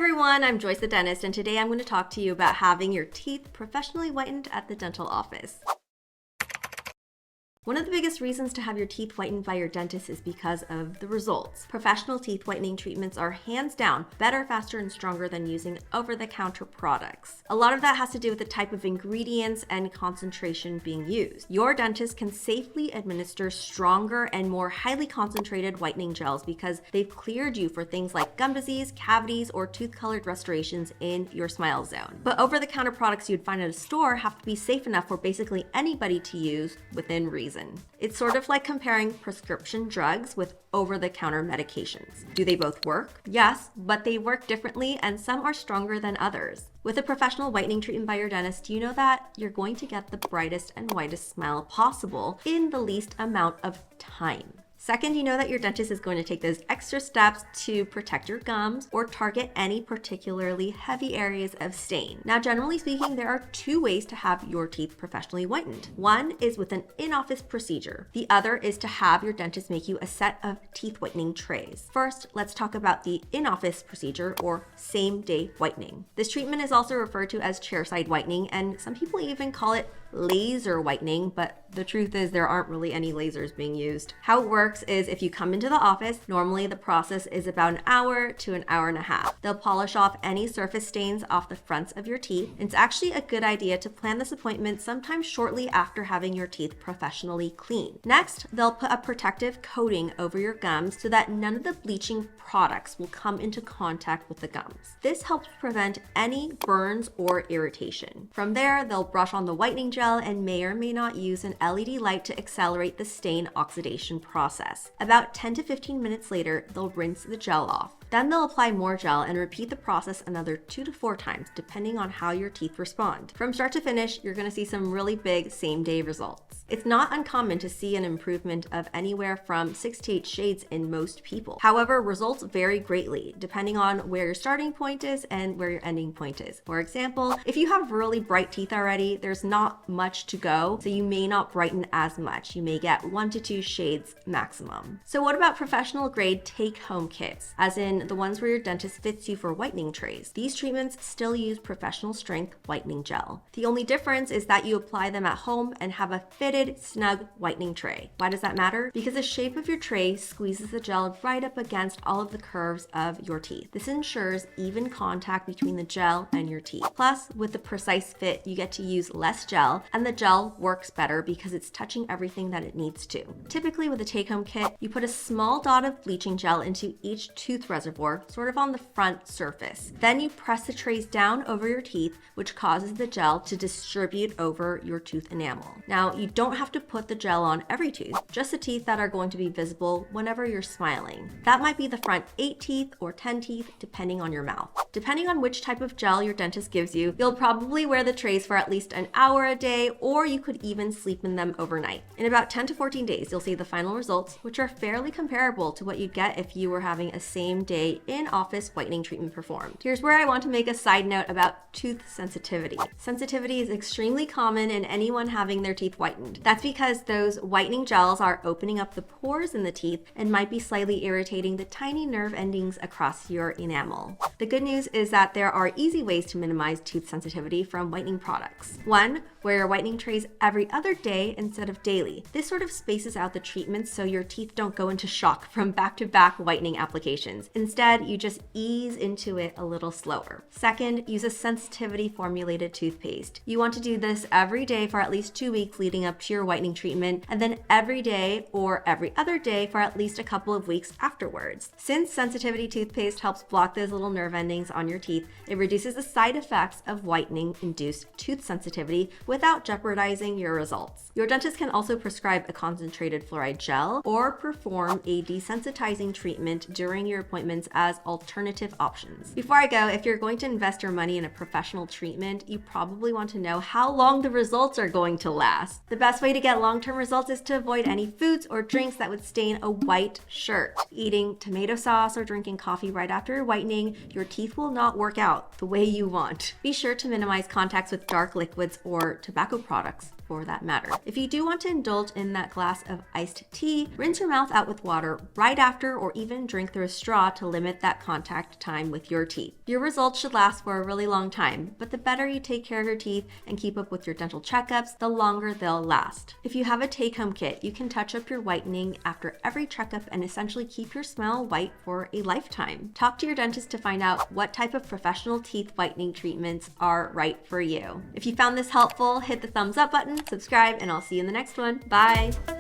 everyone, I'm Joyce the dentist, and today I'm going to talk to you about having your teeth professionally whitened at the dental office. One of the biggest reasons to have your teeth whitened by your dentist is because of the results. Professional teeth whitening treatments are hands down better, faster, and stronger than using over-the-counter products. A lot of that has to do with the type of ingredients and concentration being used. Your dentist can safely administer stronger and more highly concentrated whitening gels because they've cleared you for things like gum disease, cavities, or tooth-colored restorations in your smile zone. But over-the-counter products you'd find at a store have to be safe enough for basically anybody to use within reason. It's sort of like comparing prescription drugs with over-the-counter medications. Do they both work? Yes, but they work differently and some are stronger than others. With a professional whitening treatment by your dentist, you know that you're going to get the brightest and whitest smile possible in the least amount of time. Second, you know that your dentist is going to take those extra steps to protect your gums or target any particularly heavy areas of stain. Now, generally speaking, there are two ways to have your teeth professionally whitened. One is with an in-office procedure. The other is to have your dentist make you a set of teeth whitening trays. First, let's talk about the in-office procedure or same-day whitening. This treatment is also referred to as chairside whitening, and some people even call it laser whitening, but the truth is there aren't really any lasers being used. How it works is if you come into the office, normally the process is about an hour to an hour and a half. They'll polish off any surface stains off the fronts of your teeth. It's actually a good idea to plan this appointment sometime shortly after having your teeth professionally cleaned. Next, they'll put a protective coating over your gums so that none of the bleaching products will come into contact with the gums. This helps prevent any burns or irritation. From there, they'll brush on the whitening gel and may or may not use an LED light to accelerate the stain oxidation process. About 10 to 15 minutes later, they'll rinse the gel off. Then they'll apply more gel and repeat the process another 2 to 4 times, depending on how your teeth respond. From start to finish, you're going to see some really big same-day results. It's not uncommon to see an improvement of anywhere from 6 to 8 shades in most people. However, results vary greatly, depending on where your starting point is and where your ending point is. For example, if you have really bright teeth already, there's not much to go, so you may not brighten as much. You may get 1 to 2 shades maximum. So what about professional grade take-home kits, as in the ones where your dentist fits you for whitening trays? These treatments still use professional strength whitening gel. The only difference is that you apply them at home and have a fitted, snug whitening tray. Why does that matter? Because the shape of your tray squeezes the gel right up against all of the curves of your teeth. This ensures even contact between the gel and your teeth. Plus, with the precise fit, you get to use less gel, and the gel works better because it's touching everything that it needs to. Typically with a take-home kit, you put a small dot of bleaching gel into each tooth reservoir, sort of on the front surface. Then you press the trays down over your teeth, which causes the gel to distribute over your tooth enamel. Now, you don't have to put the gel on every tooth, just the teeth that are going to be visible whenever you're smiling. That might be the front 8 teeth or 10 teeth, depending on your mouth. Depending on which type of gel your dentist gives you, you'll probably wear the trays for at least an hour a day, or you could even sleep in them overnight. In about 10 to 14 days, you'll see the final results, which are fairly comparable to what you'd get if you were having a same-day in-office whitening treatment performed. Here's where I want to make a side note about tooth sensitivity. Sensitivity is extremely common in anyone having their teeth whitened. That's because those whitening gels are opening up the pores in the teeth and might be slightly irritating the tiny nerve endings across your enamel. The good news is that there are easy ways to minimize tooth sensitivity from whitening products. One, wear your whitening trays every other day instead of daily. This sort of spaces out the treatments so your teeth don't go into shock from back-to-back whitening applications. Instead, you just ease into it a little slower. Second, use a sensitivity formulated toothpaste. You want to do this every day for at least 2 weeks leading up to your whitening treatment, and then every day or every other day for at least a couple of weeks afterwards. Since sensitivity toothpaste helps block those little nerve endings on your teeth, it reduces the side effects of whitening-induced tooth sensitivity without jeopardizing your results. Your dentist can also prescribe a concentrated fluoride gel or perform a desensitizing treatment during your appointments as alternative options. Before I go, if you're going to invest your money in a professional treatment, you probably want to know how long the results are going to last. The best way to get long-term results is to avoid any foods or drinks that would stain a white shirt. Eating tomato sauce or drinking coffee right after your whitening, your teeth will not work out the way you want. Be sure to minimize contacts with dark liquids or tobacco products for that matter. If you do want to indulge in that glass of iced tea, rinse your mouth out with water right after or even drink through a straw to limit that contact time with your teeth. Your results should last for a really long time, but the better you take care of your teeth and keep up with your dental checkups, the longer they'll last. If you have a take-home kit, you can touch up your whitening after every checkup and essentially keep your smile white for a lifetime. Talk to your dentist to find out what type of professional teeth whitening treatments are right for you. If you found this helpful, hit the thumbs up button, subscribe, and I'll see you in the next one. Bye!